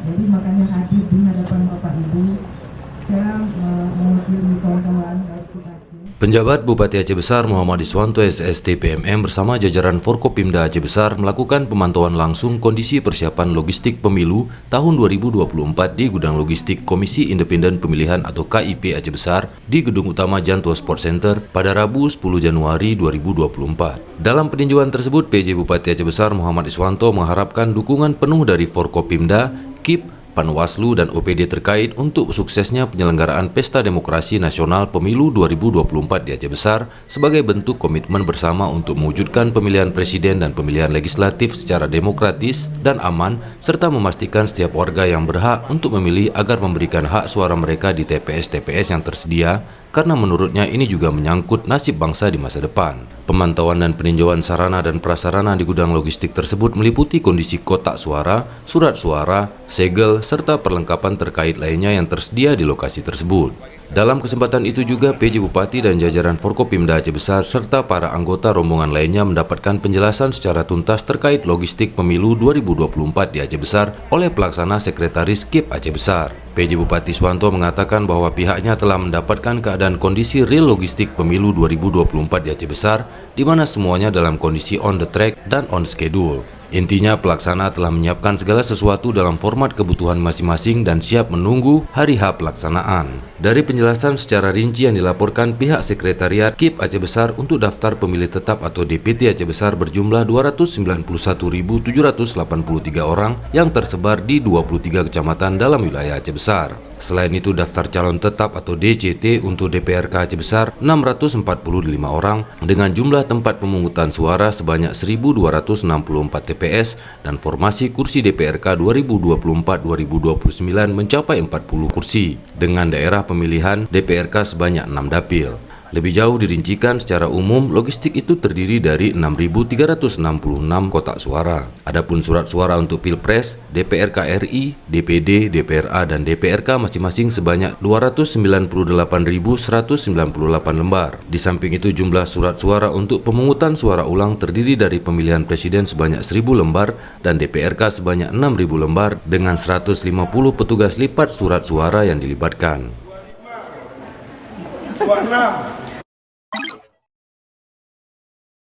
Jadi makanya hadir di hadapan Bapak Ibu, saya mewakili kawan-kawan baik Bupati. Penjabat Bupati Aceh Besar Muhammad Iswanto SST PMM bersama jajaran Forkopimda Aceh Besar melakukan pemantauan langsung kondisi persiapan logistik pemilu tahun 2024 di Gudang Logistik Komisi Independen Pemilihan atau KIP Aceh Besar di Gedung Utama Jantua Sport Center pada Rabu 10 Januari 2024. Dalam peninjauan tersebut, PJ Bupati Aceh Besar Muhammad Iswanto mengharapkan dukungan penuh dari Forkopimda, KIP, Panwaslu dan OPD terkait untuk suksesnya penyelenggaraan Pesta Demokrasi Nasional Pemilu 2024 di Aceh Besar sebagai bentuk komitmen bersama untuk mewujudkan pemilihan presiden dan pemilihan legislatif secara demokratis dan aman serta memastikan setiap warga yang berhak untuk memilih agar memberikan hak suara mereka di TPS-TPS yang tersedia karena menurutnya ini juga menyangkut nasib bangsa di masa depan. Pemantauan dan peninjauan sarana dan prasarana di gudang logistik tersebut meliputi kondisi kotak suara, surat suara, segel, serta perlengkapan terkait lainnya yang tersedia di lokasi tersebut. Dalam kesempatan itu juga PJ Bupati dan jajaran Forkopimda Aceh Besar serta para anggota rombongan lainnya mendapatkan penjelasan secara tuntas terkait logistik pemilu 2024 di Aceh Besar oleh pelaksana Sekretaris KIP Aceh Besar. PJ Bupati Iswanto mengatakan bahwa pihaknya telah mendapatkan keadaan kondisi real logistik pemilu 2024 di Aceh Besar, di mana semuanya dalam kondisi on the track dan on schedule. Intinya pelaksana telah menyiapkan segala sesuatu dalam format kebutuhan masing-masing dan siap menunggu hari H pelaksanaan. Dari penjelasan secara rinci yang dilaporkan pihak Sekretariat KIP Aceh Besar untuk daftar pemilih tetap atau DPT Aceh Besar berjumlah 291.783 orang yang tersebar di 23 kecamatan dalam wilayah Aceh Besar. Selain itu, daftar calon tetap atau DCT untuk DPRK Aceh Besar 645 orang dengan jumlah tempat pemungutan suara sebanyak 1.264 TPS dan formasi kursi DPRK 2024-2029 mencapai 40 kursi dengan daerah pemilihan DPRK sebanyak 6 dapil. Lebih jauh dirincikan secara umum, logistik itu terdiri dari 6.366 kotak suara. Adapun surat suara untuk Pilpres, DPRK RI, DPD, DPRA, dan DPRK masing-masing sebanyak 298.198 lembar. Di samping itu, jumlah surat suara untuk pemungutan suara ulang terdiri dari pemilihan presiden sebanyak 1.000 lembar dan DPRK sebanyak 6.000 lembar dengan 150 petugas lipat surat suara yang dilibatkan.